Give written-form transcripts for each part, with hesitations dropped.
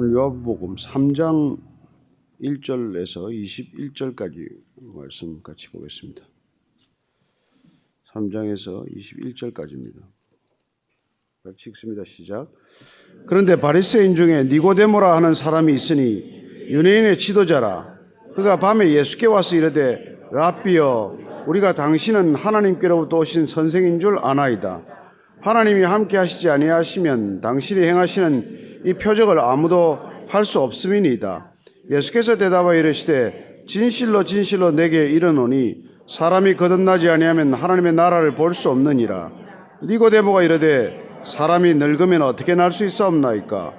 오늘 요한복음 3장 1절에서 21절까지 말씀 같이 보겠습니다. 3장에서 21절까지입니다. 같이 읽습니다. 시작. 그런데 바리새인 중에 니고데모라 하는 사람이 있으니 유대인의 지도자라. 그가 밤에 예수께 와서 이르되 랍비여, 우리가 당신은 하나님께로부터 오신 선생인 줄 아나이다. 하나님이 함께 하시지 아니하시면 당신이 행하시는 이 표적을 아무도 할 수 없음이니이다. 예수께서 대답하여 이르시되 진실로 진실로 내게 이르노니 사람이 거듭나지 아니하면 하나님의 나라를 볼 수 없느니라. 니고데모가 이르되 사람이 늙으면 어떻게 날 수 있사옵나이까?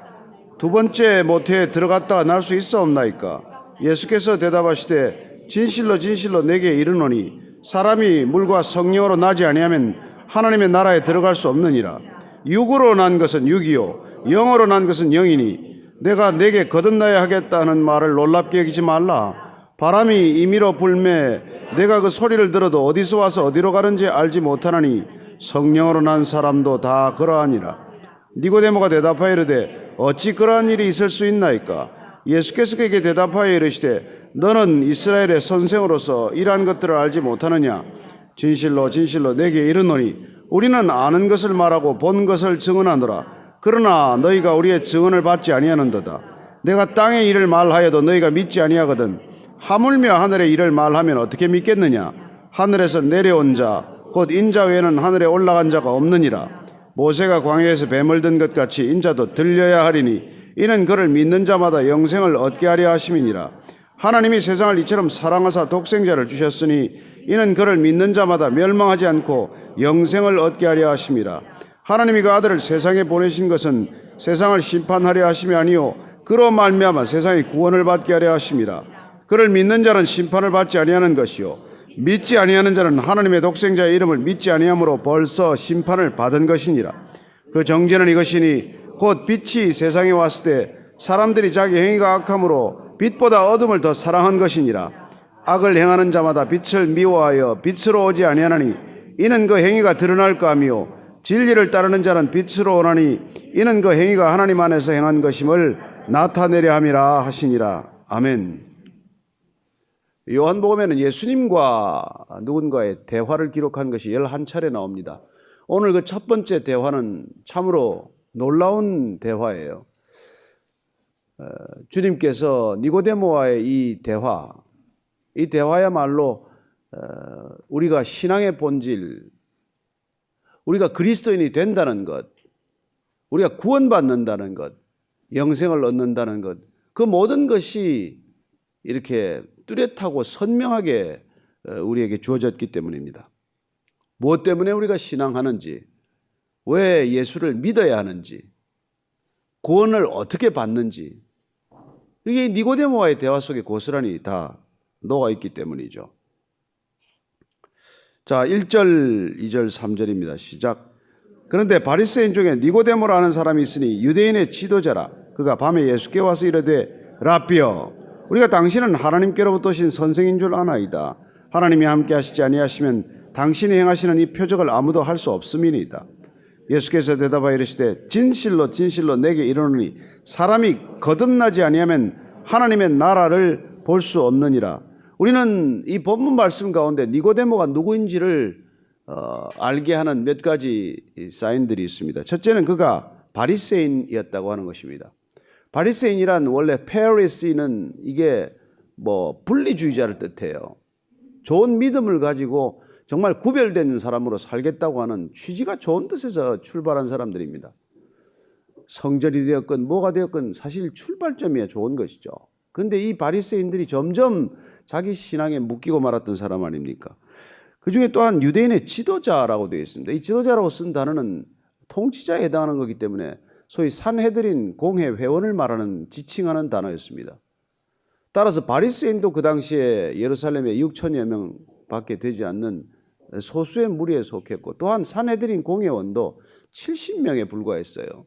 두 번째 모태에 들어갔다가 날 수 있사옵나이까? 예수께서 대답하시되 진실로 진실로 내게 이르노니 사람이 물과 성령으로 나지 아니하면 하나님의 나라에 들어갈 수 없느니라. 육으로 난 것은 육이요 영으로 난 것은 영이니 내가 내게 거듭나야 하겠다는 말을 놀랍게 여기지 말라. 바람이 임의로 불매 내가 그 소리를 들어도 어디서 와서 어디로 가는지 알지 못하나니 성령으로 난 사람도 다 그러하니라. 니고데모가 대답하여 이르되 어찌 그러한 일이 있을 수 있나이까? 예수께서 그에게 대답하여 이르시되 너는 이스라엘의 선생으로서 이러한 것들을 알지 못하느냐? 진실로 진실로 내게 이르노니 우리는 아는 것을 말하고 본 것을 증언하노라. 그러나 너희가 우리의 증언을 받지 아니하는도다. 내가 땅의 일을 말하여도 너희가 믿지 아니하거든 하물며 하늘의 일을 말하면 어떻게 믿겠느냐? 하늘에서 내려온 자 곧 인자 외에는 하늘에 올라간 자가 없느니라. 모세가 광야에서 뱀을 든 것 같이 인자도 들려야 하리니 이는 그를 믿는 자마다 영생을 얻게 하려 하심이니라. 하나님이 세상을 이처럼 사랑하사 독생자를 주셨으니 이는 그를 믿는 자마다 멸망하지 않고 영생을 얻게 하려 하심이라. 하나님이 그 아들을 세상에 보내신 것은 세상을 심판하려 하심이 아니요 그로 말미암아 세상의 구원을 받게 하려 하심이라. 그를 믿는 자는 심판을 받지 아니하는 것이요 믿지 아니하는 자는 하나님의 독생자의 이름을 믿지 아니함으로 벌써 심판을 받은 것이니라. 그 정죄는 이것이니 곧 빛이 세상에 왔을 때 사람들이 자기 행위가 악함으로 빛보다 어둠을 더 사랑한 것이니라. 악을 행하는 자마다 빛을 미워하여 빛으로 오지 아니하나니 이는 그 행위가 드러날까 하며 진리를 따르는 자는 빛으로 오나니 이는 그 행위가 하나님 안에서 행한 것임을 나타내려 함이라 하시니라. 아멘. 요한복음에는 예수님과 누군가의 대화를 기록한 것이 11차례 나옵니다. 오늘 그 첫 번째 대화는 참으로 놀라운 대화예요. 주님께서 니고데모와의 이 대화야말로 우리가 신앙의 본질, 우리가 그리스도인이 된다는 것, 우리가 구원받는다는 것, 영생을 얻는다는 것, 그 모든 것이 이렇게 뚜렷하고 선명하게 우리에게 주어졌기 때문입니다. 무엇 때문에 우리가 신앙하는지, 왜 예수를 믿어야 하는지, 구원을 어떻게 받는지, 이게 니고데모와의 대화 속에 고스란히 다 녹아있기 때문이죠. 자, 1절, 2절, 3절입니다. 시작. 그런데 바리새인 중에 니고데모라는 사람이 있으니 유대인의 지도자라. 그가 밤에 예수께 와서 이르되 랍비여, 우리가 당신은 하나님께로부터 오신 선생인 줄 아나이다. 하나님이 함께 하시지 아니하시면 당신이 행하시는 이 표적을 아무도 할 수 없음이니이다. 예수께서 대답하여 이르시되 진실로 진실로 내게 이르노니 사람이 거듭나지 아니하면 하나님의 나라를 볼 수 없느니라. 우리는 이 본문 말씀 가운데 니고데모가 누구인지를 알게 하는 몇 가지 사인들이 있습니다. 첫째는 그가 바리새인이었다고 하는 것입니다. 바리새인이란 원래 페리시는 이게 분리주의자를 뜻해요. 좋은 믿음을 가지고 정말 구별된 사람으로 살겠다고 하는 취지가 좋은 뜻에서 출발한 사람들입니다. 성전이 되었건 뭐가 되었건 사실 출발점이야 좋은 것이죠. 그런데 이 바리새인들이 점점 자기 신앙에 묶이고 말았던 사람 아닙니까? 그 중에 또한 유대인의 지도자라고 되어 있습니다. 이 지도자라고 쓴 단어는 통치자에 해당하는 거기 때문에 소위 산헤드린 공회 회원을 말하는 지칭하는 단어였습니다. 따라서 바리새인도 그 당시에 예루살렘에 6천여 명밖에 되지 않는 소수의 무리에 속했고 또한 산헤드린 공회원도 70명에 불과했어요.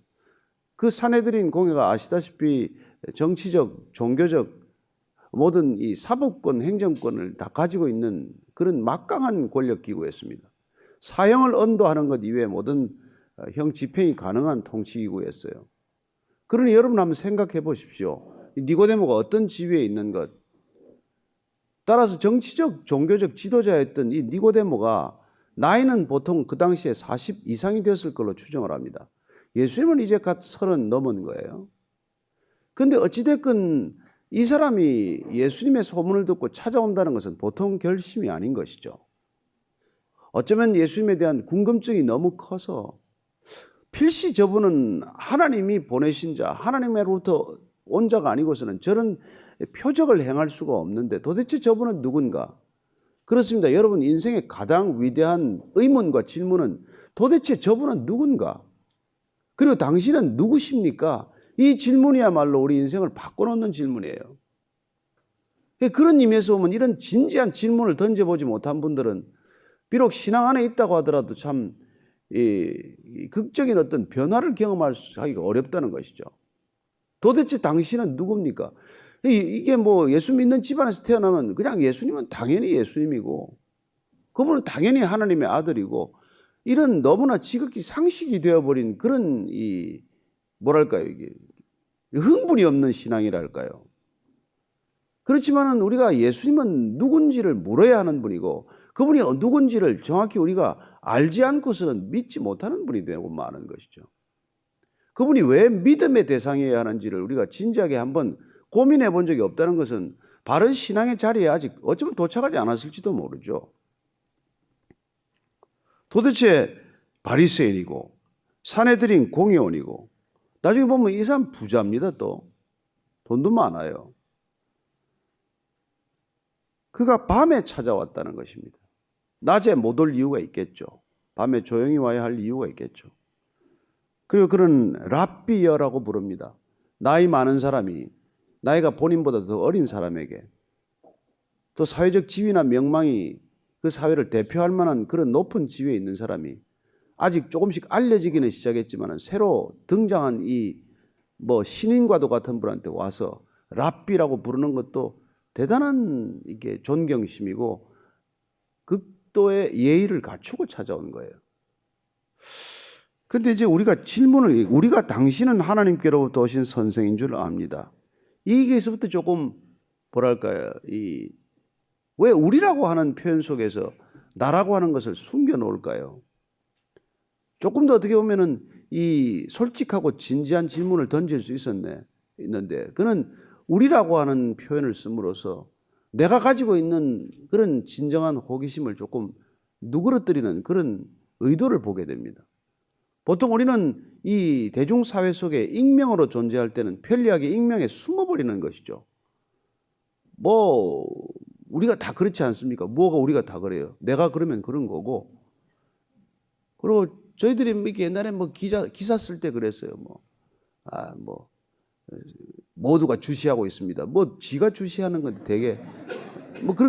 그 산헤드린 공회가 아시다시피 정치적, 종교적 모든 이 사법권, 행정권을 다 가지고 있는 그런 막강한 권력기구였습니다. 사형을 언도하는 것 이외에 모든 형 집행이 가능한 통치기구였어요. 그러니 여러분 한번 생각해 보십시오. 니고데모가 어떤 지위에 있는 것. 따라서 정치적, 종교적 지도자였던 이 니고데모가 나이는 보통 그 당시에 40 이상이 되었을 걸로 추정을 합니다. 예수님은 이제 갓 30 넘은 거예요. 그런데 어찌됐건 이 사람이 예수님의 소문을 듣고 찾아온다는 것은 보통 결심이 아닌 것이죠. 어쩌면 예수님에 대한 궁금증이 너무 커서 필시 저분은 하나님이 보내신 자, 하나님으로부터 온 자가 아니고서는 저런 표적을 행할 수가 없는데 도대체 저분은 누군가? 그렇습니다. 여러분 인생의 가장 위대한 의문과 질문은 도대체 저분은 누군가? 그리고 당신은 누구십니까? 이 질문이야말로 우리 인생을 바꿔놓는 질문이에요. 그런 의미에서 보면 이런 진지한 질문을 던져보지 못한 분들은 비록 신앙 안에 있다고 하더라도 참 극적인 어떤 변화를 경험하기가 어렵다는 것이죠. 도대체 당신은 누굽니까? 이게 뭐 예수 믿는 집안에서 태어나면 그냥 예수님은 당연히 예수님이고 그분은 당연히 하나님의 아들이고 이런 너무나 지극히 상식이 되어버린 그런 뭐랄까요, 이게 흥분이 없는 신앙이랄까요. 그렇지만은 우리가 예수님은 누군지를 물어야 하는 분이고 그분이 누군지를 정확히 우리가 알지 않고서는 믿지 못하는 분이 되고 마는 것이죠. 그분이 왜 믿음의 대상이어야 하는지를 우리가 진지하게 한번 고민해 본 적이 없다는 것은 바른 신앙의 자리에 아직 어쩌면 도착하지 않았을지도 모르죠. 도대체 바리새인이고 산헤드린 공회원이고 나중에 보면 이 사람 부자입니다. 또 돈도 많아요. 그가 밤에 찾아왔다는 것입니다. 낮에 못 올 이유가 있겠죠. 밤에 조용히 와야 할 이유가 있겠죠. 그리고 그는 랍비여라고 부릅니다. 나이 많은 사람이 나이가 본인보다 더 어린 사람에게 또 사회적 지위나 명망이 그 사회를 대표할 만한 그런 높은 지위에 있는 사람이 아직 조금씩 알려지기는 시작했지만 새로 등장한 이 신인과도 같은 분한테 와서 랍비라고 부르는 것도 대단한 이게 존경심이고 극도의 예의를 갖추고 찾아온 거예요. 그런데 이제 우리가 당신은 하나님께로부터 오신 선생인 줄 압니다. 여기에서부터 조금 뭐랄까요, 왜 우리라고 하는 표현 속에서 나라고 하는 것을 숨겨 놓을까요? 조금 더 어떻게 보면은 이 솔직하고 진지한 질문을 던질 수 있는데 그는 우리라고 하는 표현을 씀으로써 내가 가지고 있는 그런 진정한 호기심을 조금 누그러뜨리는 그런 의도를 보게 됩니다. 보통 우리는 이 대중사회 속에 익명으로 존재할 때는 편리하게 익명에 숨어버리는 것이죠. 우리가 다 그렇지 않습니까? 뭐가 우리가 다 그래요. 내가 그러면 그런 거고. 그리고 저희들이 이렇게 옛날에 기사 쓸 때 그랬어요. 모두가 주시하고 있습니다. 지가 주시하는 건데 되게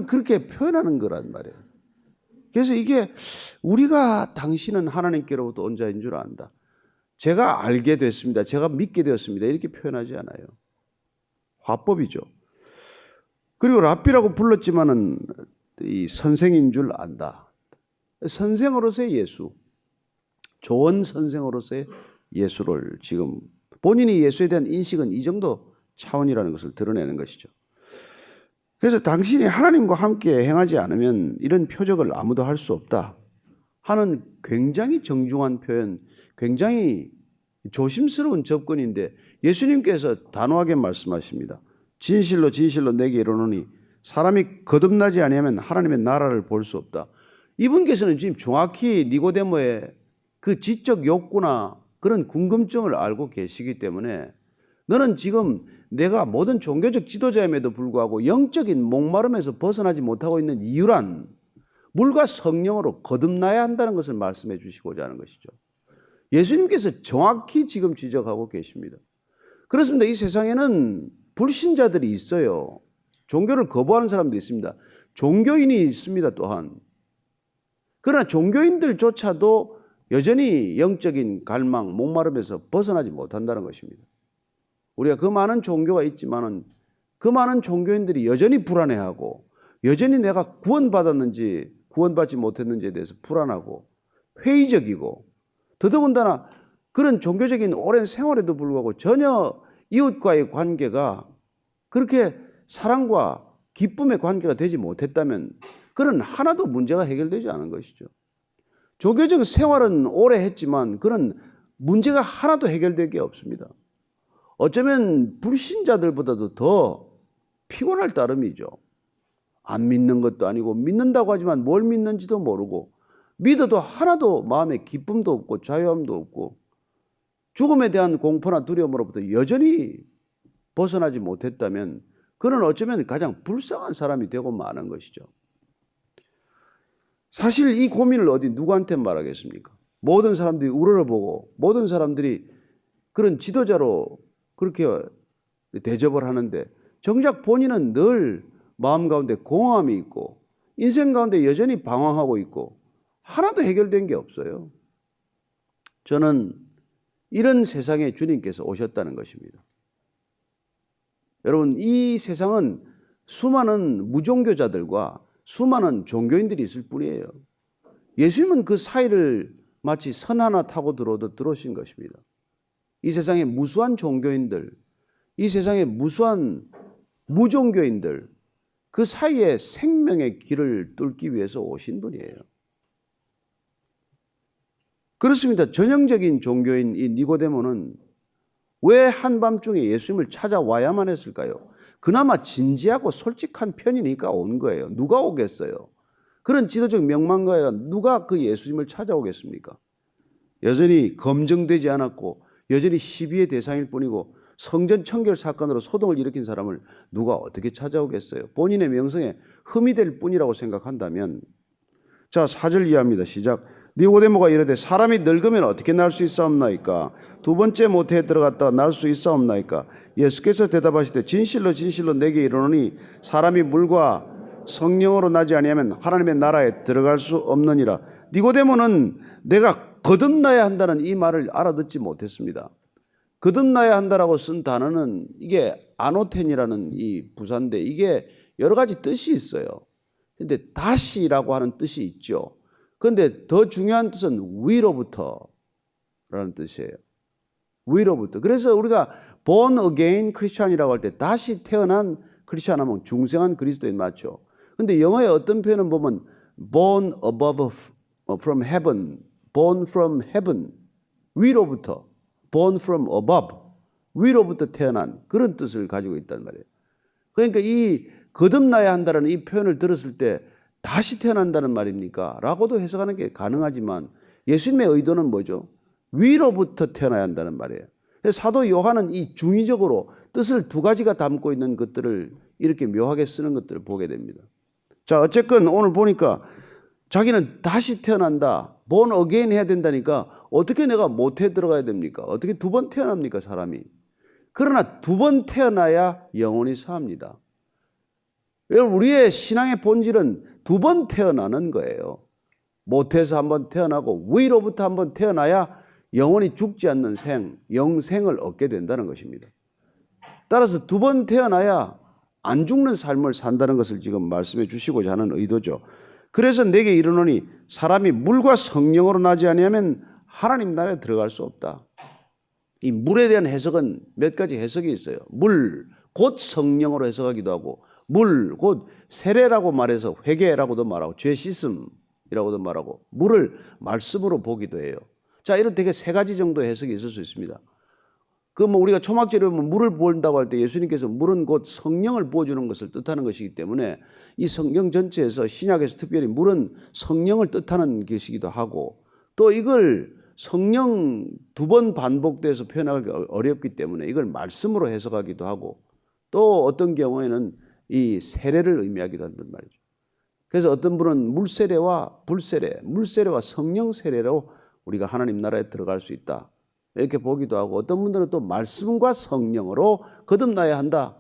그렇게 표현하는 거란 말이에요. 그래서 이게 우리가 당신은 하나님께로부터 온 자인 줄 안다. 제가 알게 됐습니다. 제가 믿게 되었습니다. 이렇게 표현하지 않아요. 화법이죠. 그리고 랍비라고 불렀지만은 이 선생인 줄 안다. 선생으로서의 예수, 좋은 선생으로서의 예수를 지금 본인이 예수에 대한 인식은 이 정도 차원이라는 것을 드러내는 것이죠. 그래서 당신이 하나님과 함께 행하지 않으면 이런 표적을 아무도 할 수 없다 하는 굉장히 정중한 표현, 굉장히 조심스러운 접근인데 예수님께서 단호하게 말씀하십니다. 진실로 진실로 내게 이르노니 사람이 거듭나지 아니하면 하나님의 나라를 볼 수 없다. 이분께서는 지금 정확히 니고데모의 그 지적 욕구나 그런 궁금증을 알고 계시기 때문에 너는 지금 내가 모든 종교적 지도자임에도 불구하고 영적인 목마름에서 벗어나지 못하고 있는 이유란 물과 성령으로 거듭나야 한다는 것을 말씀해 주시고자 하는 것이죠. 예수님께서 정확히 지금 지적하고 계십니다. 그렇습니다. 이 세상에는 불신자들이 있어요. 종교를 거부하는 사람들이 있습니다. 종교인이 있습니다. 또한. 그러나 종교인들조차도 여전히 영적인 갈망, 목마름에서 벗어나지 못한다는 것입니다. 우리가 그 많은 종교가 있지만은 그 많은 종교인들이 여전히 불안해하고 여전히 내가 구원받았는지 구원받지 못했는지에 대해서 불안하고 회의적이고 더더군다나 그런 종교적인 오랜 생활에도 불구하고 전혀 이웃과의 관계가 그렇게 사랑과 기쁨의 관계가 되지 못했다면 그는 하나도 문제가 해결되지 않은 것이죠. 종교적 생활은 오래 했지만 그런 문제가 하나도 해결될 게 없습니다. 어쩌면 불신자들보다도 더 피곤할 따름이죠. 안 믿는 것도 아니고 믿는다고 하지만 뭘 믿는지도 모르고 믿어도 하나도 마음에 기쁨도 없고 자유함도 없고 죽음에 대한 공포나 두려움으로부터 여전히 벗어나지 못했다면 그는 어쩌면 가장 불쌍한 사람이 되고 마는 것이죠. 사실 이 고민을 어디 누구한테 말하겠습니까? 모든 사람들이 우러러보고 모든 사람들이 그런 지도자로 그렇게 대접을 하는데 정작 본인은 늘 마음 가운데 공허함이 있고 인생 가운데 여전히 방황하고 있고 하나도 해결된 게 없어요. 저는 이런 세상에 주님께서 오셨다는 것입니다. 여러분, 이 세상은 수많은 무종교자들과 수많은 종교인들이 있을 뿐이에요. 예수님은 그 사이를 마치 선 하나 타고 들어오듯 들어오신 것입니다. 이 세상에 무수한 종교인들, 이 세상에 무수한 무종교인들, 그 사이에 생명의 길을 뚫기 위해서 오신 분이에요. 그렇습니다. 전형적인 종교인 이 니고데모는 왜 한밤중에 예수님을 찾아와야만 했을까요? 그나마 진지하고 솔직한 편이니까 온 거예요. 누가 오겠어요? 그런 지도적 명망가가 누가 그 예수님을 찾아오겠습니까? 여전히 검증되지 않았고 여전히 시비의 대상일 뿐이고 성전 청결 사건으로 소동을 일으킨 사람을 누가 어떻게 찾아오겠어요? 본인의 명성에 흠이 될 뿐이라고 생각한다면 자, 4절 이해합니다. 시작. 니고데모가 이르되 사람이 늙으면 어떻게 날 수 있사옵나이까? 두 번째 모태에 들어갔다가 날 수 있사옵나이까? 예수께서 대답하시되 진실로 진실로 내게 이르노니 사람이 물과 성령으로 나지 아니하면 하나님의 나라에 들어갈 수 없느니라. 니고데모는 내가 거듭나야 한다는 이 말을 알아듣지 못했습니다. 거듭나야 한다라고 쓴 단어는 이게 아노텐이라는 이 부사인데 이게 여러 가지 뜻이 있어요. 근데 다시라고 하는 뜻이 있죠. 그런데 더 중요한 뜻은 위로부터라는 뜻이에요. 위로부터. 그래서 우리가 born again 크리스찬이라고 할 때 다시 태어난 크리스찬 하면 중생한 그리스도인 맞죠. 근데 영어의 어떤 표현은 보면 born above from heaven, born from heaven, 위로부터, born from above, 위로부터 태어난 그런 뜻을 가지고 있단 말이에요. 그러니까 이 거듭나야 한다는 이 표현을 들었을 때 다시 태어난다는 말입니까? 라고도 해석하는 게 가능하지만 예수님의 의도는 뭐죠? 위로부터 태어나야 한다는 말이에요. 사도 요한은 이 중의적으로 뜻을 두 가지가 담고 있는 것들을 이렇게 묘하게 쓰는 것들을 보게 됩니다. 자, 어쨌건 오늘 보니까 자기는 다시 태어난다, born again 해야 된다니까 어떻게 내가 모태에 들어가야 됩니까? 어떻게 두 번 태어납니까, 사람이? 그러나 두 번 태어나야 영혼이 삽니다. 여러분, 우리의 신앙의 본질은 두 번 태어나는 거예요. 모태에서 한 번 태어나고 위로부터 한 번 태어나야 영혼이 죽지 않는 영생을 얻게 된다는 것입니다. 따라서 두 번 태어나야 안 죽는 삶을 산다는 것을 지금 말씀해 주시고자 하는 의도죠. 그래서 내게 이르노니 사람이 물과 성령으로 나지 아니하면 하나님 나라에 들어갈 수 없다. 이 물에 대한 해석은 몇 가지 해석이 있어요. 물, 곧 성령으로 해석하기도 하고 물, 곧 세례라고 말해서 회개라고도 말하고 죄 씻음이라고도 말하고 물을 말씀으로 보기도 해요. 자, 이런 되게 세 가지 정도의 해석이 있을 수 있습니다. 우리가 초막절에 보면 물을 부은다고 할 때 예수님께서 물은 곧 성령을 부어주는 것을 뜻하는 것이기 때문에 이 성경 전체에서 신약에서 특별히 물은 성령을 뜻하는 것이기도 하고 또 이걸 성령 두 번 반복돼서 표현하기 어렵기 때문에 이걸 말씀으로 해석하기도 하고 또 어떤 경우에는 이 세례를 의미하기도 한단 말이죠. 그래서 어떤 분은 물세례와 불세례, 물세례와 성령 세례로 우리가 하나님 나라에 들어갈 수 있다. 이렇게 보기도 하고 어떤 분들은 또 말씀과 성령으로 거듭나야 한다.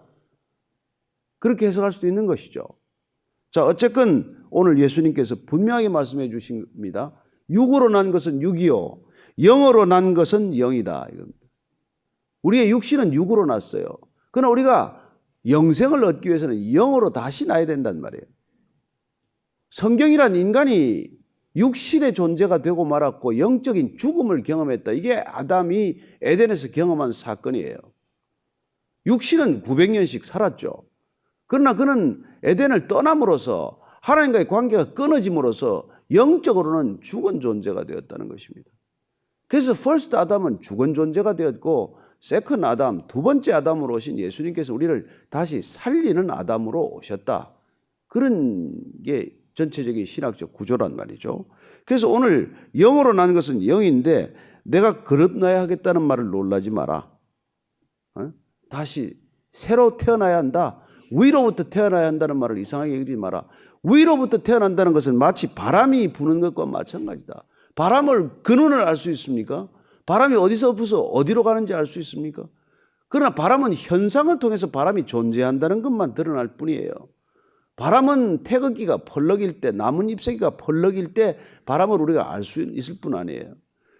그렇게 해석할 수도 있는 것이죠. 자, 어쨌건 오늘 예수님께서 분명하게 말씀해 주십니다. 육으로 난 것은 육이요, 영으로 난 것은 영이다. 우리의 육신은 육으로 났어요. 그러나 우리가 영생을 얻기 위해서는 영으로 다시 나야 된단 말이에요. 성경이란 인간이 육신의 존재가 되고 말았고 영적인 죽음을 경험했다. 이게 아담이 에덴에서 경험한 사건이에요. 육신은 900년씩 살았죠. 그러나 그는 에덴을 떠남으로써 하나님과의 관계가 끊어짐으로써 영적으로는 죽은 존재가 되었다는 것입니다. 그래서 퍼스트 아담은 죽은 존재가 되었고 세컨드 아담, 두 번째 아담으로 오신 예수님께서 우리를 다시 살리는 아담으로 오셨다. 그런 게 전체적인 신학적 구조란 말이죠. 그래서 오늘 영으로 난 것은 영인데 내가 거듭나야 하겠다는 말을 놀라지 마라. 다시 새로 태어나야 한다. 위로부터 태어나야 한다는 말을 이상하게 여기지 마라. 위로부터 태어난다는 것은 마치 바람이 부는 것과 마찬가지다. 바람을 근원을 알 수 있습니까? 바람이 어디서 불어서 어디로 가는지 알 수 있습니까? 그러나 바람은 현상을 통해서 바람이 존재한다는 것만 드러날 뿐이에요. 바람은 태극기가 펄럭일 때, 나뭇 잎새기가 펄럭일 때 바람을 우리가 알 수 있을 뿐 아니에요.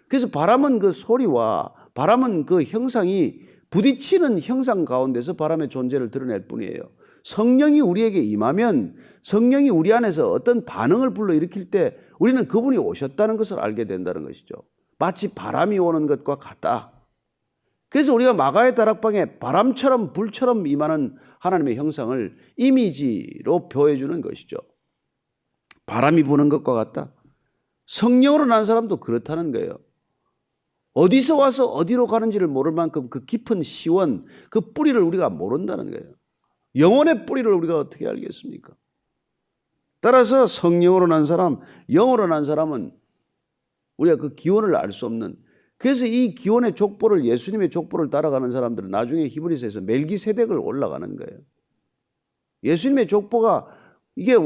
그래서 바람은 그 소리와 바람은 그 형상이 부딪히는 형상 가운데서 바람의 존재를 드러낼 뿐이에요. 성령이 우리에게 임하면 성령이 우리 안에서 어떤 반응을 불러일으킬 때 우리는 그분이 오셨다는 것을 알게 된다는 것이죠. 마치 바람이 오는 것과 같다. 그래서 우리가 마가의 다락방에 바람처럼 불처럼 임하는 하나님의 형상을 이미지로 보여주는 것이죠. 바람이 부는 것과 같다. 성령으로 난 사람도 그렇다는 거예요. 어디서 와서 어디로 가는지를 모를 만큼 그 깊은 시원, 그 뿌리를 우리가 모른다는 거예요. 영혼의 뿌리를 우리가 어떻게 알겠습니까? 따라서 성령으로 난 사람, 영으로 난 사람은 우리가 그 기원을 알 수 없는, 그래서 이 기원의 족보를, 예수님의 족보를 따라가는 사람들은 나중에 히브리서에서 멜기세덱을 올라가는 거예요. 예수님의 족보가 이게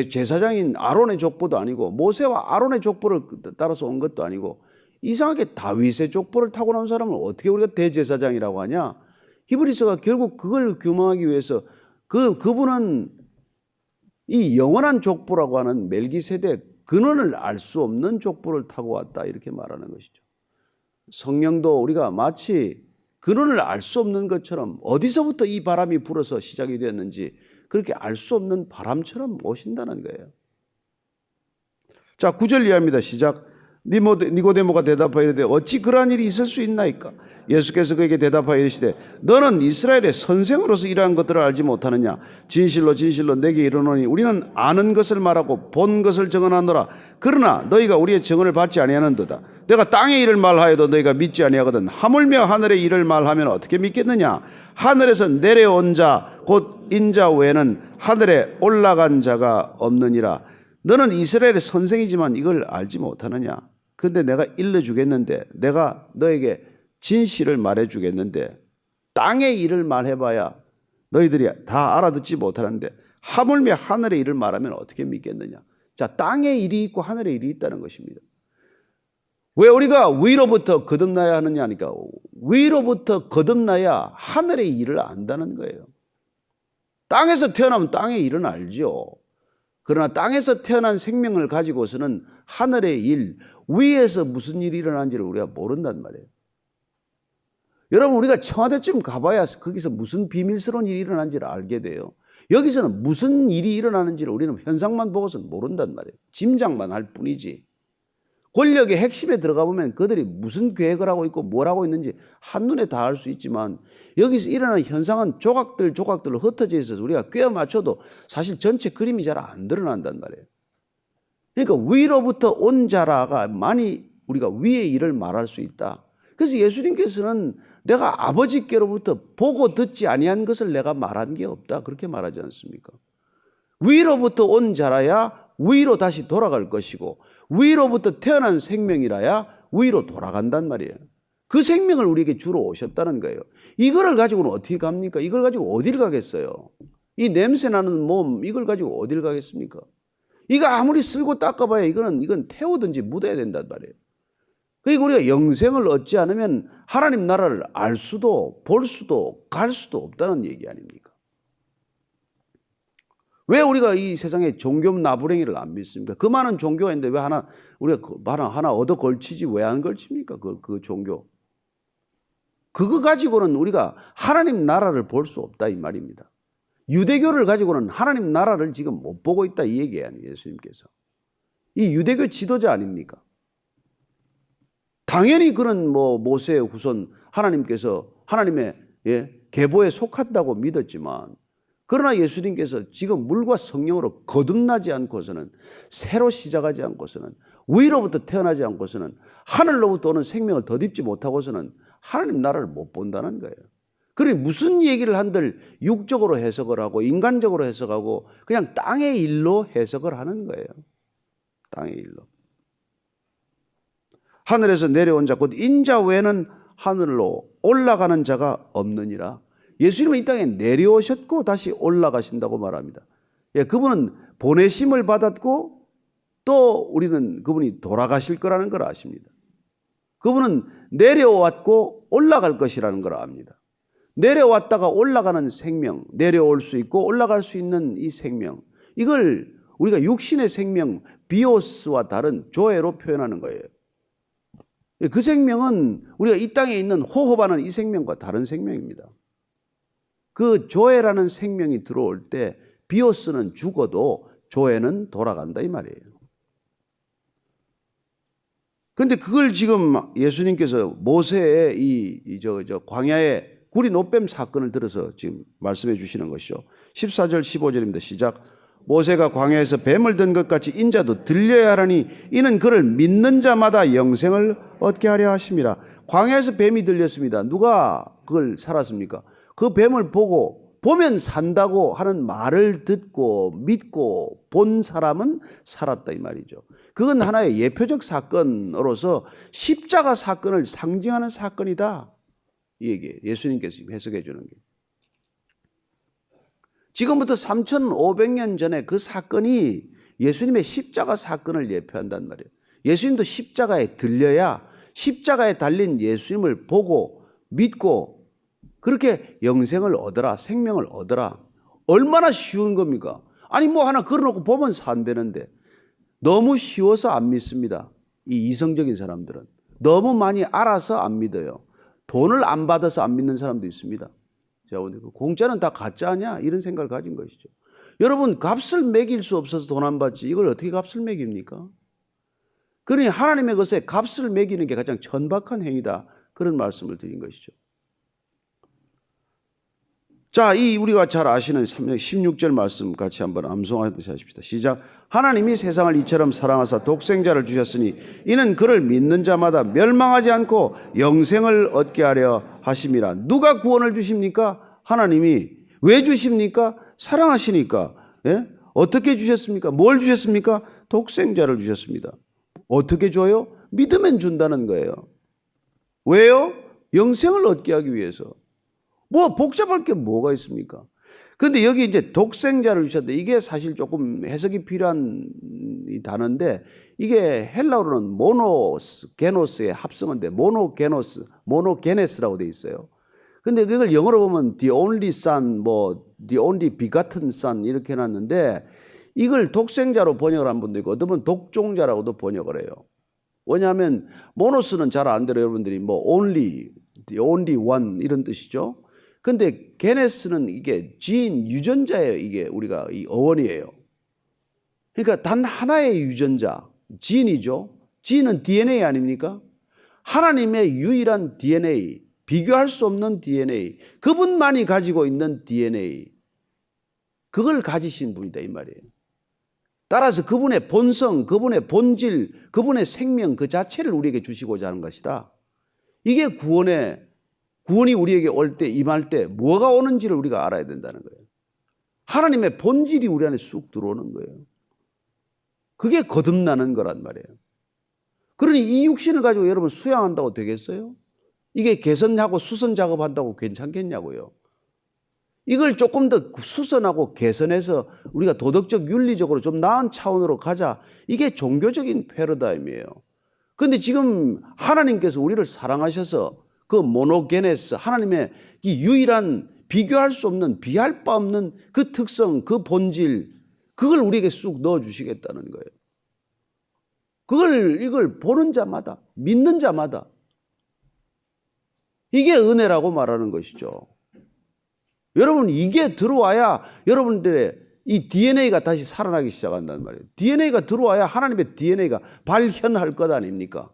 제사장인 아론의 족보도 아니고 모세와 아론의 족보를 따라서 온 것도 아니고 이상하게 다윗의 족보를 타고 나온 사람을 어떻게 우리가 대제사장이라고 하냐? 히브리서가 결국 그걸 규명하기 위해서 그분은 이 영원한 족보라고 하는 멜기세덱, 근원을 알 수 없는 족보를 타고 왔다, 이렇게 말하는 것이죠. 성령도 우리가 마치 근원을 알 수 없는 것처럼 어디서부터 이 바람이 불어서 시작이 되었는지 그렇게 알 수 없는 바람처럼 오신다는 거예요. 자, 9절 이하입니다. 시작. 니고데모가 대답하여 이르되 어찌 그러한 일이 있을 수 있나이까? 예수께서 그에게 대답하여 이르시되 너는 이스라엘의 선생으로서 이러한 것들을 알지 못하느냐? 진실로 진실로 내게 이르노니 우리는 아는 것을 말하고 본 것을 증언하노라. 그러나 너희가 우리의 증언을 받지 아니하는도다. 내가 땅의 일을 말하여도 너희가 믿지 아니하거든 하물며 하늘의 일을 말하면 어떻게 믿겠느냐? 하늘에서 내려온 자 곧 인자 외에는 하늘에 올라간 자가 없느니라. 너는 이스라엘의 선생이지만 이걸 알지 못하느냐? 근데 내가 일러주겠는데, 내가 너에게 진실을 말해주겠는데 땅의 일을 말해봐야 너희들이 다 알아듣지 못하는데 하물며 하늘의 일을 말하면 어떻게 믿겠느냐? 자, 땅의 일이 있고 하늘의 일이 있다는 것입니다. 왜 우리가 위로부터 거듭나야 하느냐 하니까 위로부터 거듭나야 하늘의 일을 안다는 거예요. 땅에서 태어나면 땅의 일은 알죠. 그러나 땅에서 태어난 생명을 가지고서는 하늘의 일, 위에서 무슨 일이 일어나는지를 우리가 모른단 말이에요. 여러분, 우리가 청와대쯤 가봐야 거기서 무슨 비밀스러운 일이 일어나는지를 알게 돼요. 여기서는 무슨 일이 일어나는지를 우리는 현상만 보고서는 모른단 말이에요. 짐작만 할 뿐이지. 권력의 핵심에 들어가 보면 그들이 무슨 계획을 하고 있고 뭘 하고 있는지 한눈에 다 알 수 있지만 여기서 일어나는 현상은 조각들로 흩어져 있어서 우리가 꿰어 맞춰도 사실 전체 그림이 잘 안 드러난단 말이에요. 그러니까 위로부터 온 자라가 많이 우리가 위의 일을 말할 수 있다. 그래서 예수님께서는 내가 아버지께로부터 보고 듣지 아니한 것을 내가 말한 게 없다, 그렇게 말하지 않습니까? 위로부터 온 자라야 위로 다시 돌아갈 것이고 위로부터 태어난 생명이라야 위로 돌아간단 말이에요. 그 생명을 우리에게 주러 오셨다는 거예요. 이거를 가지고는 어떻게 갑니까? 이걸 가지고 어딜 가겠어요? 이 냄새나는 몸, 이걸 가지고 어딜 가겠습니까? 이거 아무리 쓸고 닦아봐야 이건 태우든지 묻어야 된단 말이에요. 그러니까 우리가 영생을 얻지 않으면 하나님 나라를 알 수도 볼 수도 갈 수도 없다는 얘기 아닙니까? 왜 우리가 이 세상에 종교 나부랭이를 안 믿습니까? 그 많은 종교가 있는데 왜 우리가 하나 얻어 걸치지 왜 안 걸칩니까? 그 종교. 그거 가지고는 우리가 하나님 나라를 볼 수 없다, 이 말입니다. 유대교를 가지고는 하나님 나라를 지금 못 보고 있다, 이 얘기예요, 예수님께서. 이 유대교 지도자 아닙니까? 당연히 그런 모세의 후손 하나님께서 하나님의 계보에 속한다고 믿었지만, 그러나 예수님께서 지금 물과 성령으로 거듭나지 않고서는, 새로 시작하지 않고서는, 위로부터 태어나지 않고서는, 하늘로부터 오는 생명을 덧입지 못하고서는 하나님 나라를 못 본다는 거예요. 그러니 무슨 얘기를 한들 육적으로 해석을 하고 인간적으로 해석하고 그냥 땅의 일로 해석을 하는 거예요. 땅의 일로. 하늘에서 내려온 자 곧 인자 외에는 하늘로 올라가는 자가 없느니라. 예수님은 이 땅에 내려오셨고 다시 올라가신다고 말합니다. 그분은 보내심을 받았고 또 우리는 그분이 돌아가실 거라는 걸 아십니다. 그분은 내려왔고 올라갈 것이라는 걸 압니다. 내려왔다가 올라가는 생명, 내려올 수 있고 올라갈 수 있는 이 생명, 이걸 우리가 육신의 생명 비오스와 다른 조에로 표현하는 거예요. 그 생명은 우리가 이 땅에 있는 호흡하는 이 생명과 다른 생명입니다. 그 조에라는 생명이 들어올 때 비오스는 죽어도 조에는 돌아간다 이 말이에요. 그런데 그걸 지금 예수님께서 모세의 이 광야의 구리 노뱀 사건을 들어서 지금 말씀해 주시는 것이죠. 14절 15절입니다. 시작. 모세가 광야에서 뱀을 든 것 같이 인자도 들려야 하라니 이는 그를 믿는 자마다 영생을 얻게 하려 하심이라. 광야에서 뱀이 들렸습니다. 누가 그걸 살았습니까? 그 뱀을 보면 산다고 하는 말을 듣고 믿고 본 사람은 살았다 이 말이죠. 그건 하나의 예표적 사건으로서 십자가 사건을 상징하는 사건이다. 이 얘기예요. 예수님께서 해석해 주는 게. 지금부터 3,500년 전에 그 사건이 예수님의 십자가 사건을 예표한단 말이에요. 예수님도 십자가에 들려야 십자가에 달린 예수님을 보고 믿고 그렇게 영생을 얻어라, 생명을 얻어라. 얼마나 쉬운 겁니까? 아니 하나 걸어놓고 보면 산다는데 너무 쉬워서 안 믿습니다. 이 이성적인 사람들은. 너무 많이 알아서 안 믿어요. 돈을 안 받아서 안 믿는 사람도 있습니다. 공짜는 다 가짜 아니야? 이런 생각을 가진 것이죠. 여러분, 값을 매길 수 없어서 돈 안 받지 이걸 어떻게 값을 매깁니까? 그러니 하나님의 것에 값을 매기는 게 가장 천박한 행위다. 그런 말씀을 드린 것이죠. 자, 우리가 잘 아시는 16절 말씀 같이 한번 암송하듯이 하십시다. 시작. 하나님이 세상을 이처럼 사랑하사 독생자를 주셨으니 이는 그를 믿는 자마다 멸망하지 않고 영생을 얻게 하려 하심이라. 누가 구원을 주십니까? 하나님이. 왜 주십니까? 사랑하시니까. 어떻게 주셨습니까? 뭘 주셨습니까? 독생자를 주셨습니다. 어떻게 줘요? 믿으면 준다는 거예요. 왜요? 영생을 얻게 하기 위해서. 복잡할 게 뭐가 있습니까? 그런데 여기 이제 독생자를 주셨는데 이게 사실 조금 해석이 필요한 단어인데 이게 헬라어로는 모노스, 게노스의 합성어인데 모노게노스, 모노게네스라고 되어 있어요. 근데 그걸 영어로 보면 the only son, the only begotten son 이렇게 해놨는데 이걸 독생자로 번역을 한 분도 있고 어떤 분은 독종자라고도 번역을 해요. 왜냐하면 모노스는 잘 안 들어요. 여러분들이 only, the only one 이런 뜻이죠. 근데 게네스는 이게 지인 유전자예요. 이게 우리가 이 어원이에요. 그러니까 단 하나의 유전자, 지인이죠. 지인은 DNA 아닙니까? 하나님의 유일한 DNA, 비교할 수 없는 DNA, 그분만이 가지고 있는 DNA, 그걸 가지신 분이다 이 말이에요. 따라서 그분의 본성, 그분의 본질, 그분의 생명 그 자체를 우리에게 주시고자 하는 것이다. 이게 구원이 우리에게 올 때, 임할 때 뭐가 오는지를 우리가 알아야 된다는 거예요. 하나님의 본질이 우리 안에 쑥 들어오는 거예요. 그게 거듭나는 거란 말이에요. 그러니 이 육신을 가지고 여러분 수양한다고 되겠어요? 이게 개선하고 수선 작업한다고 괜찮겠냐고요. 이걸 조금 더 수선하고 개선해서 우리가 도덕적 윤리적으로 좀 나은 차원으로 가자. 이게 종교적인 패러다임이에요. 그런데 지금 하나님께서 우리를 사랑하셔서 그 모노게네스, 하나님의 이 유일한 비교할 수 없는 비할 바 없는 그 특성, 그 본질, 그걸 우리에게 쑥 넣어주시겠다는 거예요. 이걸 보는 자마다, 믿는 자마다 이게 은혜라고 말하는 것이죠. 여러분, 이게 들어와야 여러분들의 이 DNA가 다시 살아나기 시작한단 말이에요. DNA가 들어와야 하나님의 DNA가 발현할 것 아닙니까?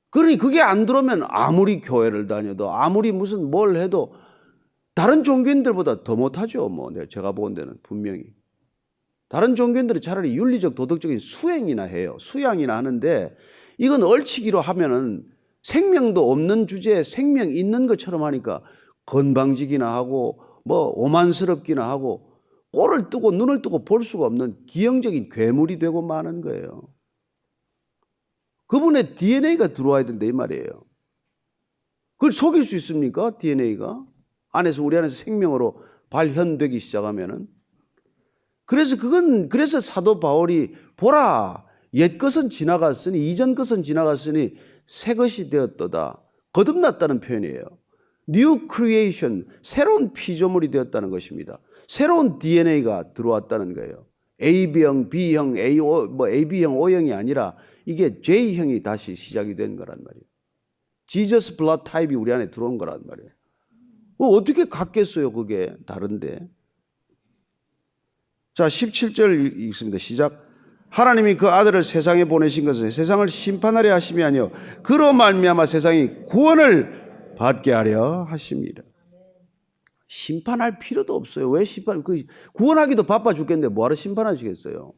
그러니 그게 안 들어오면 아무리 교회를 다녀도 아무리 무슨 뭘 해도 다른 종교인들보다 더 못하죠. 뭐 제가 본 데는 분명히. 다른 종교인들은 차라리 윤리적 도덕적인 수행이나 해요. 수양이나 하는데 이건 얼치기로 하면은 생명도 없는 주제에 생명 있는 것처럼 하니까 건방지기나 하고 뭐 오만스럽기나 하고 꼴을 뜨고 눈을 뜨고 볼 수가 없는 기형적인 괴물이 되고 마는 거예요. 그분의 DNA가 들어와야 된다 이 말이에요. 그걸 속일 수 있습니까? DNA가 안에서 우리 안에서 생명으로 발현되기 시작하면은. 그래서 사도 바울이 보라 옛 것은 지나갔으니 이전 것은 지나갔으니 새 것이 되었도다. 거듭났다는 표현이에요. New creation, 새로운 피조물이 되었다는 것입니다. 새로운 DNA가 들어왔다는 거예요. AB형, B형, AB형, O형이 아니라 이게 J형이 다시 시작이 된 거란 말이에요. Jesus blood type이 우리 안에 들어온 거란 말이에요. 어떻게 같겠어요, 그게 다른데. 자, 17절 읽습니다. 시작. 하나님이 그 아들을 세상에 보내신 것은 세상을 심판하려 하심이 아니요 그로 말미암아 세상이 구원을 받게 하려 하심이라. 심판할 필요도 없어요. 왜 구원하기도 바빠 죽겠는데 뭐하러 심판하시겠어요?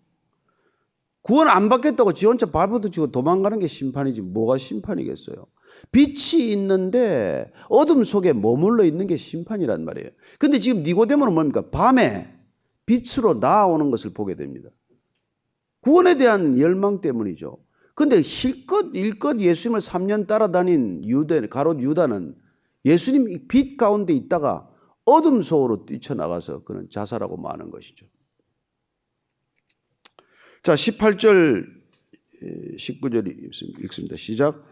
구원 안 받겠다고 지 혼자 발버둥 치고 도망가는 게 심판이지 뭐가 심판이겠어요? 빛이 있는데 어둠 속에 머물러 있는 게 심판이란 말이에요. 근데 지금 니고데모는 뭡니까? 밤에 빛으로 나아오는 것을 보게 됩니다. 구원에 대한 열망 때문이죠. 근데 실컷 일껏 예수님을 3년 따라다닌 가롯 유다는 예수님 빛 가운데 있다가 어둠 속으로 뛰쳐나가서 그는 자살하고 마는 것이죠. 자, 18절 19절 읽습니다. 시작.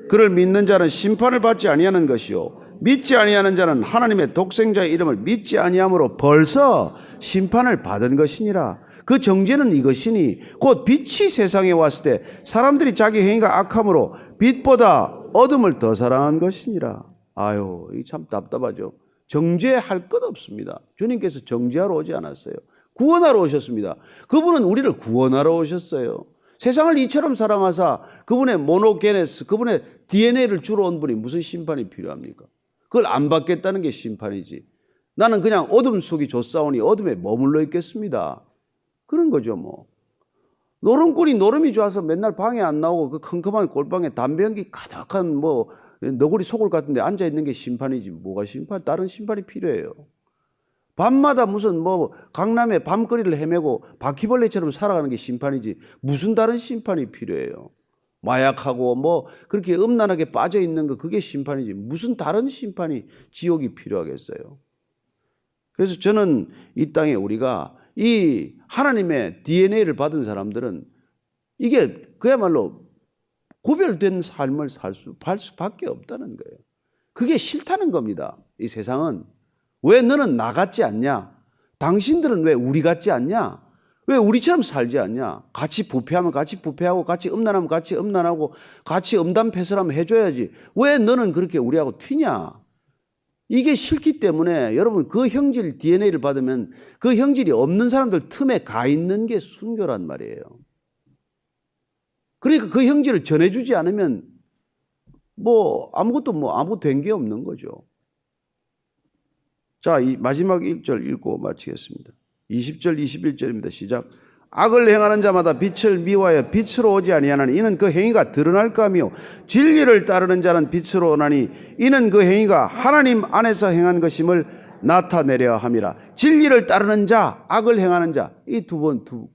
그를 믿는 자는 심판을 받지 아니하는 것이요 믿지 아니하는 자는 하나님의 독생자의 이름을 믿지 아니함으로 벌써 심판을 받은 것이니라. 그 정죄는 이것이니 곧 빛이 세상에 왔을 때 사람들이 자기 행위가 악함으로 빛보다 어둠을 더 사랑한 것이니라. 아유, 이 참 답답하죠. 정죄할 것 없습니다. 주님께서 정죄하러 오지 않았어요. 구원하러 오셨습니다. 그분은 우리를 구원하러 오셨어요. 세상을 이처럼 사랑하사 그분의 모노게네스, 그분의 DNA를 주러 온 분이 무슨 심판이 필요합니까? 그걸 안 받겠다는 게 심판이지. 나는 그냥 어둠 속이 좋사오니 어둠에 머물러 있겠습니다. 그런 거죠 뭐. 노름꾼이 노름이 좋아서 맨날 방에 안 나오고 그 컴컴한 골방에 담배 연기 가득한 뭐 너구리 소굴 같은 데 앉아있는 게 심판이지 뭐가 심판, 다른 심판이 필요해요. 밤마다 무슨 뭐 강남에 밤거리를 헤매고 바퀴벌레처럼 살아가는 게 심판이지 무슨 다른 심판이 필요해요. 마약하고 뭐 그렇게 음란하게 빠져있는 거 그게 심판이지 무슨 다른 심판이 지옥이 필요하겠어요. 그래서 저는 이 땅에 우리가 이 하나님의 DNA를 받은 사람들은 이게 그야말로 구별된 삶을 살 수밖에 없다는 거예요. 그게 싫다는 겁니다. 이 세상은. 왜 너는 나 같지 않냐? 당신들은 왜 우리 같지 않냐? 왜 우리처럼 살지 않냐? 같이 부패하면 같이 부패하고 같이 음란하면 같이 음란하고 같이 음담패설하면 해줘야지. 왜 너는 그렇게 우리하고 튀냐? 이게 싫기 때문에 여러분 그 형질 DNA를 받으면 그 형질이 없는 사람들 틈에 가 있는 게 순교란 말이에요. 그러니까 그 형질을 전해주지 않으면 아무 된 게 없는 거죠. 자, 이 마지막 1절 읽고 마치겠습니다. 20절 21절입니다. 시작. 악을 행하는 자마다 빛을 미워하여 빛으로 오지 아니하나니 이는 그 행위가 드러날까 하며 진리를 따르는 자는 빛으로 오나니 이는 그 행위가 하나님 안에서 행한 것임을 나타내려 함이라. 진리를 따르는 자, 악을 행하는 자, 이 두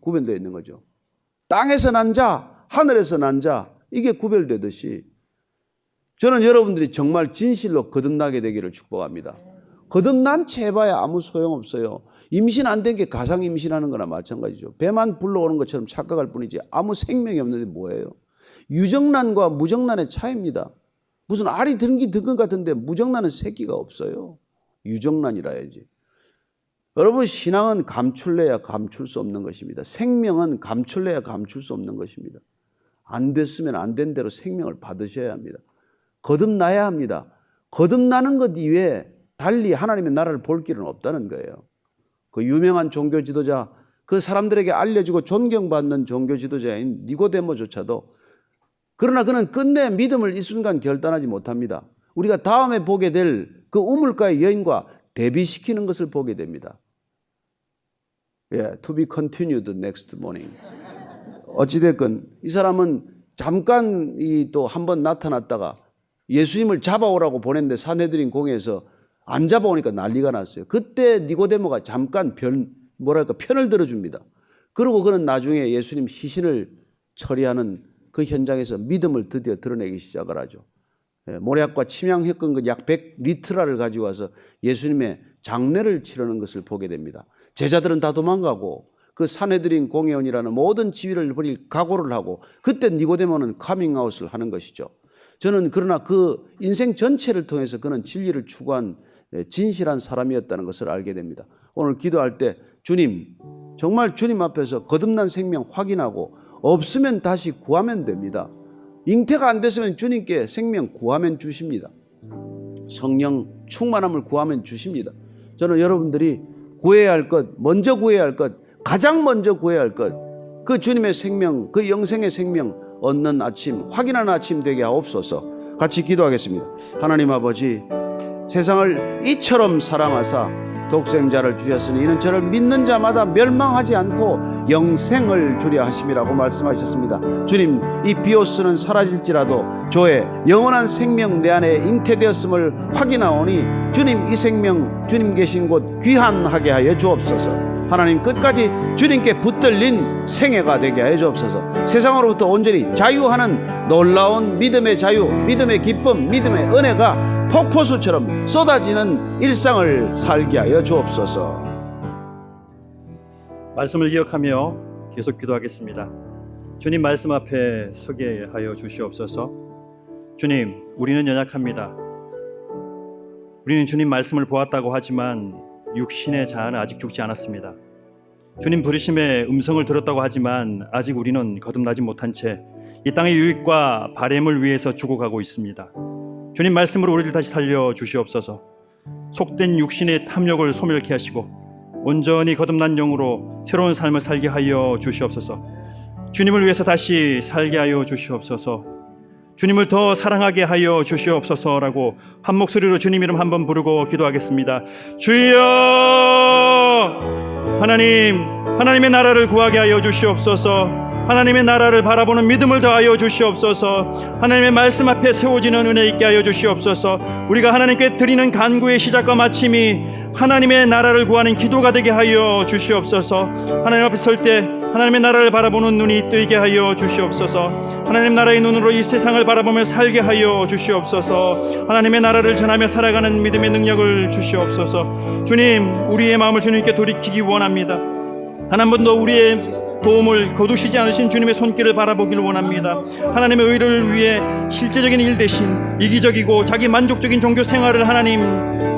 구분되어 있는 거죠. 땅에서 난 자, 하늘에서 난 자, 이게 구별되듯이 저는 여러분들이 정말 진실로 거듭나게 되기를 축복합니다. 거듭난 채 해봐야 아무 소용없어요. 임신 안 된 게 가상 임신하는 거나 마찬가지죠. 배만 불러오는 것처럼 착각할 뿐이지 아무 생명이 없는데 뭐예요? 유정란과 무정란의 차이입니다. 무슨 알이 든 것 같은데 무정란은 새끼가 없어요. 유정란이라 해야지. 여러분 신앙은 감출래야 감출 수 없는 것입니다. 생명은 감출래야 감출 수 없는 것입니다. 안 됐으면 안 된 대로 생명을 받으셔야 합니다. 거듭나야 합니다. 거듭나는 것 이외에 달리 하나님의 나라를 볼 길은 없다는 거예요. 그 유명한 종교 지도자, 그 사람들에게 알려지고 존경받는 종교 지도자인 니고데모조차도, 그러나 그는 끝내 믿음을 이 순간 결단하지 못합니다. 우리가 다음에 보게 될 그 우물가의 여인과 대비시키는 것을 보게 됩니다. To be continued next morning. 어찌됐건 이 사람은 잠깐 또 한 번 나타났다가 예수님을 잡아오라고 보냈는데 산헤드린 공회에서 안 잡아오니까 난리가 났어요. 그때 니고데모가 잠깐 편을 들어줍니다. 그리고 그는 나중에 예수님 시신을 처리하는 그 현장에서 믿음을 드디어 드러내기 시작을 하죠. 모략과 침향 섞은 것 약 100리트라를 가지고 와서 예수님의 장례를 치르는 것을 보게 됩니다. 제자들은 다 도망가고 그 산헤드린 공회원이라는 모든 지위를 버릴 각오를 하고, 그때 니고데모는 카밍아웃을 하는 것이죠. 저는 그러나 그 인생 전체를 통해서 그는 진리를 추구한 진실한 사람이었다는 것을 알게 됩니다. 오늘 기도할 때 주님, 정말 주님 앞에서 거듭난 생명 확인하고 없으면 다시 구하면 됩니다. 잉태가 안 됐으면 주님께 생명 구하면 주십니다. 성령 충만함을 구하면 주십니다. 저는 여러분들이 구해야 할 것, 먼저 구해야 할 것, 가장 먼저 구해야 할 것, 그 주님의 생명, 그 영생의 생명 얻는 아침, 확인하는 아침 되게 하옵소서. 같이 기도하겠습니다. 하나님 아버지, 세상을 이처럼 사랑하사 독생자를 주셨으니 이는 저를 믿는 자마다 멸망하지 않고 영생을 주려 하심이라고 말씀하셨습니다. 주님, 이 비오스는 사라질지라도 저의 영원한 생명 내 안에 잉태되었음을 확인하오니 주님, 이 생명 주님 계신 곳 귀한하게 하여 주옵소서. 하나님, 끝까지 주님께 붙들린 생애가 되게 하여 주옵소서. 세상으로부터 온전히 자유하는 놀라운 믿음의 자유, 믿음의 기쁨, 믿음의 은혜가 폭포수처럼 쏟아지는 일상을 살게 하여 주옵소서. 말씀을 기억하며 계속 기도하겠습니다. 주님 말씀 앞에 서게 하여 주시옵소서. 주님, 우리는 연약합니다. 우리는 주님 말씀을 보았다고 하지만 육신의 자아는 아직 죽지 않았습니다. 주님 부르심의 음성을 들었다고 하지만 아직 우리는 거듭나지 못한 채 이 땅의 유익과 바램을 위해서 죽어가고 있습니다. 주님 말씀으로 우리를 다시 살려 주시옵소서. 속된 육신의 탐욕을 소멸케 하시고 온전히 거듭난 영으로 새로운 삶을 살게 하여 주시옵소서. 주님을 위해서 다시 살게 하여 주시옵소서. 주님을 더 사랑하게 하여 주시옵소서라고 한 목소리로 주님 이름 한번 부르고 기도하겠습니다. 주여, 하나님의 나라를 구하게 하여 주시옵소서. 하나님의 나라를 바라보는 믿음을 더하여 주시옵소서. 하나님의 말씀 앞에 세워지는 은혜 있게 하여 주시옵소서. 우리가 하나님께 드리는 간구의 시작과 마침이 하나님의 나라를 구하는 기도가 되게 하여 주시옵소서. 하나님 앞에 설 때 하나님의 나라를 바라보는 눈이 뜨이게 하여 주시옵소서. 하나님 나라의 눈으로 이 세상을 바라보며 살게 하여 주시옵소서. 하나님의 나라를 전하며 살아가는 믿음의 능력을 주시옵소서. 주님, 우리의 마음을 주님께 돌이키기 원합니다. 단 한 번도 우리의 도움을 거두시지 않으신 주님의 손길을 바라보기를 원합니다. 하나님의 의를 위해 실제적인 일 대신 이기적이고 자기 만족적인 종교 생활을 하나님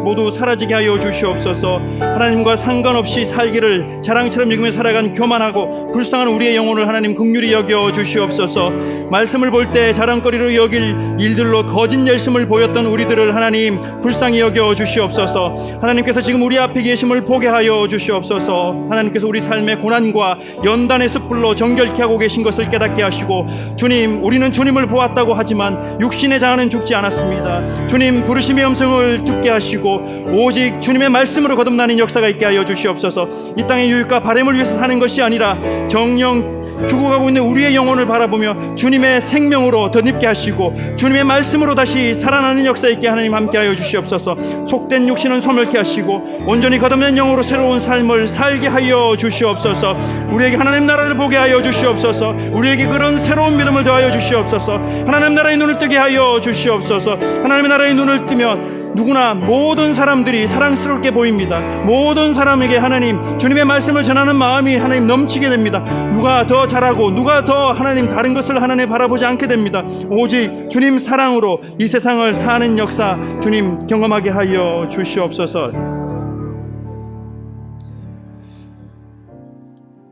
모두 사라지게 하여 주시옵소서. 하나님과 상관없이 살기를 자랑처럼 여기며 살아간 교만하고 불쌍한 우리의 영혼을 하나님 긍휼히 여겨 주시옵소서. 말씀을 볼 때 자랑거리로 여길 일들로 거짓 열심을 보였던 우리들을 하나님 불쌍히 여겨 주시옵소서. 하나님께서 지금 우리 앞에 계심을 보게 하여 주시옵소서. 하나님께서 우리 삶의 고난과 연단의 숯불로 정결케 하고 계신 것을 깨닫게 하시고, 주님, 우리는 주님을 보았다고 하지만 육신의 자아는 죽지 않았습니다. 주님 부르심의 음성을 듣게 하시고 오직 주님의 말씀으로 거듭나는 역사가 있게 하여 주시옵소서. 이 땅의 유익과 바램을 위해서 사는 것이 아니라 정령 죽어가고 있는 우리의 영혼을 바라보며 주님의 생명으로 덧입게 하시고 주님의 말씀으로 다시 살아나는 역사 있게 하나님 함께 하여 주시옵소서. 속된 육신은 소멸케 하시고 온전히 거듭난 영으로 새로운 삶을 살게 하여 주시옵소서. 우리에게 하나님 나라를 보게 하여 주시옵소서. 우리에게 그런 새로운 믿음을 더하여 주시옵소서. 하나님 나라의 눈을 뜨게 하여 주시옵소서. 하나님의 나라의 눈을 뜨면 누구나 모든 사람들이 사랑스럽게 보입니다. 모든 사람에게 하나님 주님의 말씀을 전하는 마음이 하나님 넘치게 됩니다. 누가 더 잘하고 누가 더 하나님 다른 것을 하나님 바라보지 않게 됩니다. 오직 주님 사랑으로 이 세상을 사는 역사 주님 경험하게 하여 주시옵소서.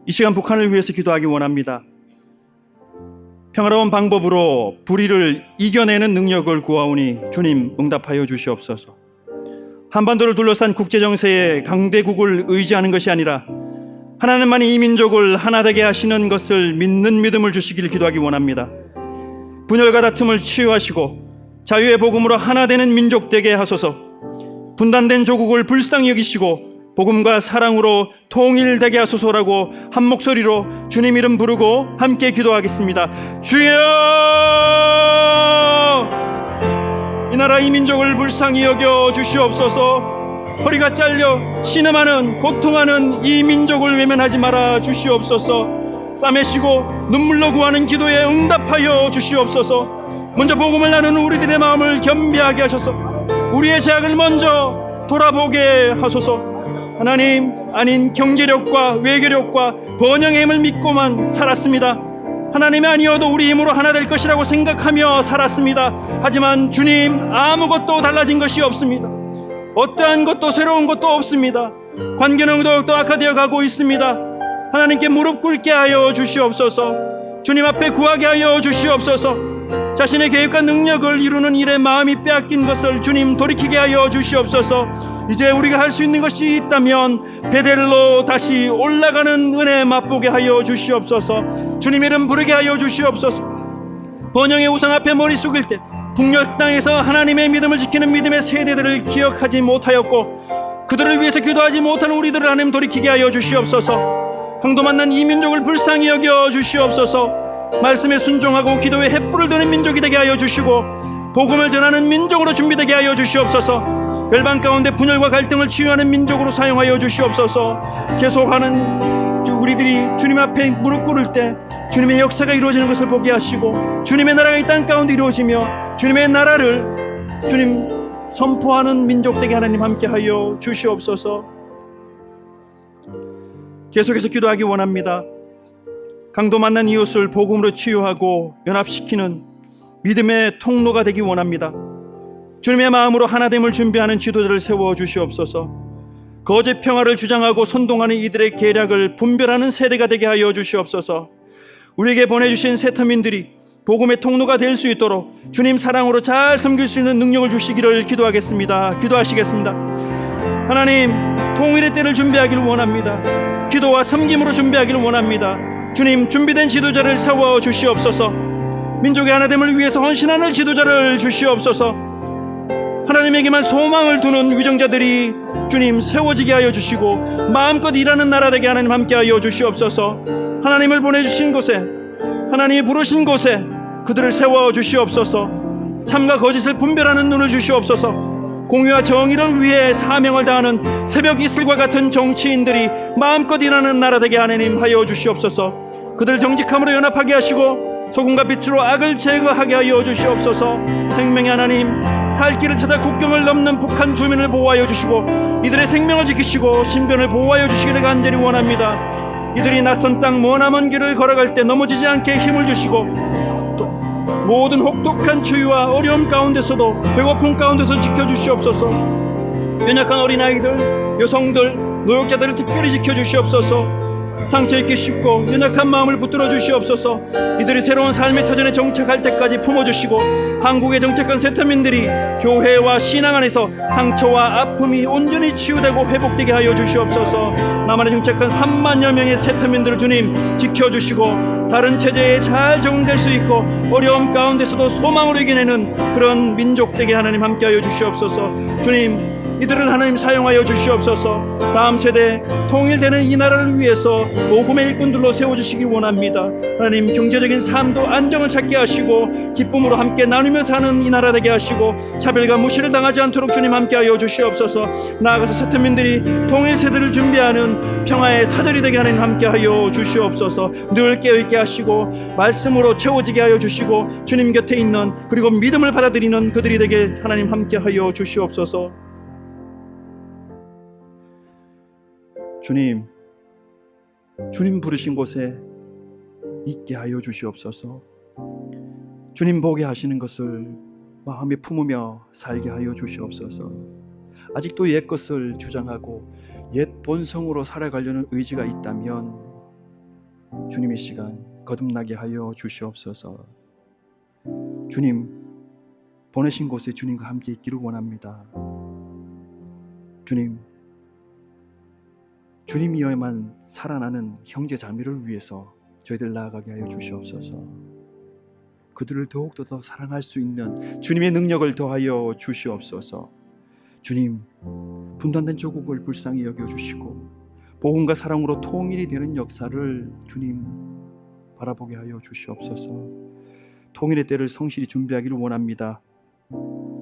이 시간 북한을 위해서 기도하기 원합니다. 평화로운 방법으로 불의를 이겨내는 능력을 구하오니 주님 응답하여 주시옵소서. 한반도를 둘러싼 국제정세에 강대국을 의지하는 것이 아니라 하나님만이 이 민족을 하나 되게 하시는 것을 믿는 믿음을 주시길 기도하기 원합니다. 분열과 다툼을 치유하시고 자유의 복음으로 하나 되는 민족 되게 하소서. 분단된 조국을 불쌍히 여기시고 복음과 사랑으로 통일되게 하소서라고 한 목소리로 주님 이름 부르고 함께 기도하겠습니다. 주여! 이 나라 이 민족을 불쌍히 여겨 주시옵소서. 허리가 잘려 신음하는 고통하는 이 민족을 외면하지 말아 주시옵소서. 싸매시고 눈물로 구하는 기도에 응답하여 주시옵소서. 먼저 복음을 나누는 우리들의 마음을 겸비하게 하셔서 우리의 죄악을 먼저 돌아보게 하소서. 하나님, 아닌 경제력과 외교력과 번영의 힘을 믿고만 살았습니다. 하나님이 아니어도 우리 힘으로 하나 될 것이라고 생각하며 살았습니다. 하지만 주님, 아무것도 달라진 것이 없습니다. 어떠한 것도 새로운 것도 없습니다. 관계는 더욱더 악화되어 가고 있습니다. 하나님께 무릎 꿇게 하여 주시옵소서. 주님 앞에 구하게 하여 주시옵소서. 자신의 계획과 능력을 이루는 일에 마음이 빼앗긴 것을 주님 돌이키게 하여 주시옵소서. 이제 우리가 할 수 있는 것이 있다면 베델로 다시 올라가는 은혜 맛보게 하여 주시옵소서. 주님 이름 부르게 하여 주시옵소서. 번영의 우상 앞에 머리 숙일 때 북녘 땅에서 하나님의 믿음을 지키는 믿음의 세대들을 기억하지 못하였고 그들을 위해서 기도하지 못하는 우리들을 하나님 돌이키게 하여 주시옵소서. 강도 만난 이 민족을 불쌍히 여겨 주시옵소서. 말씀에 순종하고 기도에 횃불을 드는 민족이 되게 하여 주시고 복음을 전하는 민족으로 준비되게 하여 주시옵소서. 열방 가운데 분열과 갈등을 치유하는 민족으로 사용하여 주시옵소서. 계속하는 우리들이 주님 앞에 무릎 꿇을 때 주님의 역사가 이루어지는 것을 보게 하시고 주님의 나라가 이 땅 가운데 이루어지며 주님의 나라를 주님 선포하는 민족 되게 하나님 함께 하여 주시옵소서. 계속해서 기도하기 원합니다. 강도 만난 이웃을 복음으로 치유하고 연합시키는 믿음의 통로가 되기 원합니다. 주님의 마음으로 하나됨을 준비하는 지도자를 세워 주시옵소서. 거짓 평화를 주장하고 선동하는 이들의 계략을 분별하는 세대가 되게 하여 주시옵소서. 우리에게 보내주신 세터민들이 복음의 통로가 될 수 있도록 주님 사랑으로 잘 섬길 수 있는 능력을 주시기를 기도하겠습니다. 기도하시겠습니다. 하나님, 통일의 때를 준비하기를 원합니다. 기도와 섬김으로 준비하기를 원합니다. 주님, 준비된 지도자를 세워 주시옵소서. 민족의 하나됨을 위해서 헌신하는 지도자를 주시옵소서. 하나님에게만 소망을 두는 위정자들이 주님 세워지게 하여 주시고 마음껏 일하는 나라 되게 하나님 함께 하여 주시옵소서. 하나님을 보내주신 곳에, 하나님이 부르신 곳에 그들을 세워 주시옵소서. 참과 거짓을 분별하는 눈을 주시옵소서. 공의와 정의를 위해 사명을 다하는 새벽 이슬과 같은 정치인들이 마음껏 일하는 나라 되게 하나님 하여 주시옵소서. 그들 정직함으로 연합하게 하시고 소금과 빛으로 악을 제거하게 하여 주시옵소서. 생명의 하나님, 살 길을 찾아 국경을 넘는 북한 주민을 보호하여 주시고 이들의 생명을 지키시고 신변을 보호하여 주시기를 간절히 원합니다. 이들이 낯선 땅 머나먼 길을 걸어갈 때 넘어지지 않게 힘을 주시고 또 모든 혹독한 추위와 어려움 가운데서도 배고픔 가운데서 지켜주시옵소서. 연약한 어린아이들, 여성들, 노역자들을 특별히 지켜주시옵소서. 상처 입기 쉽고 연약한 마음을 붙들어 주시옵소서. 이들이 새로운 삶의 터전에 정착할 때까지 품어주시고 한국에 정착한 세터민들이 교회와 신앙 안에서 상처와 아픔이 온전히 치유되고 회복되게 하여 주시옵소서. 남한에 정착한 3만여 명의 세터민들을 주님 지켜주시고 다른 체제에 잘 적응될 수 있고 어려움 가운데서도 소망으로 이겨내는 그런 민족 되게 하나님 함께하여 주시옵소서. 주님, 이들을 하나님 사용하여 주시옵소서. 다음 세대 통일되는 이 나라를 위해서 복음의 일꾼들로 세워주시기 원합니다. 하나님, 경제적인 삶도 안정을 찾게 하시고 기쁨으로 함께 나누며 사는 이 나라 되게 하시고 차별과 무시를 당하지 않도록 주님 함께하여 주시옵소서. 나아가서 세터민들이 통일 세대를 준비하는 평화의 사들이 되게 하나님 함께하여 주시옵소서. 늘 깨어있게 하시고 말씀으로 채워지게 하여 주시고 주님 곁에 있는 그리고 믿음을 받아들이는 그들이 되게 하나님 함께하여 주시옵소서. 주님 부르신 곳에 있게 하여 주시옵소서. 주님 보게 하시는 것을 마음에 품으며 살게 하여 주시옵소서. 아직도 옛 것을 주장하고 옛 본성으로 살아가려는 의지가 있다면 주님 이 시간 거듭나게 하여 주시옵소서. 주님 보내신 곳에 주님과 함께 있기를 원합니다. 주님, 주님이어야만 살아나는 형제 자매를 위해서 저희들 나아가게 하여 주시옵소서. 그들을 더욱더 더 사랑할 수 있는 주님의 능력을 더하여 주시옵소서. 주님, 분단된 조국을 불쌍히 여겨주시고 복음과 사랑으로 통일이 되는 역사를 주님 바라보게 하여 주시옵소서. 통일의 때를 성실히 준비하기를 원합니다.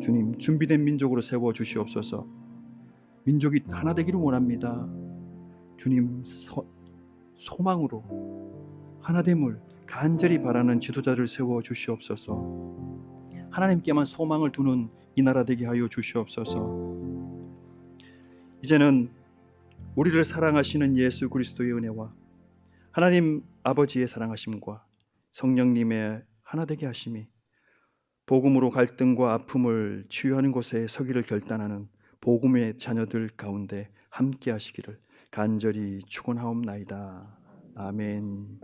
주님, 준비된 민족으로 세워 주시옵소서. 민족이 하나 되기를 원합니다. 주님, 소망으로 하나됨을 간절히 바라는 지도자를 세워 주시옵소서. 하나님께만 소망을 두는 이 나라 되게 하여 주시옵소서. 이제는 우리를 사랑하시는 예수 그리스도의 은혜와 하나님 아버지의 사랑하심과 성령님의 하나 되게 하심이 복음으로 갈등과 아픔을 치유하는 곳에 서기를 결단하는 복음의 자녀들 가운데 함께 하시기를 간절히 축원하옵나이다. 아멘.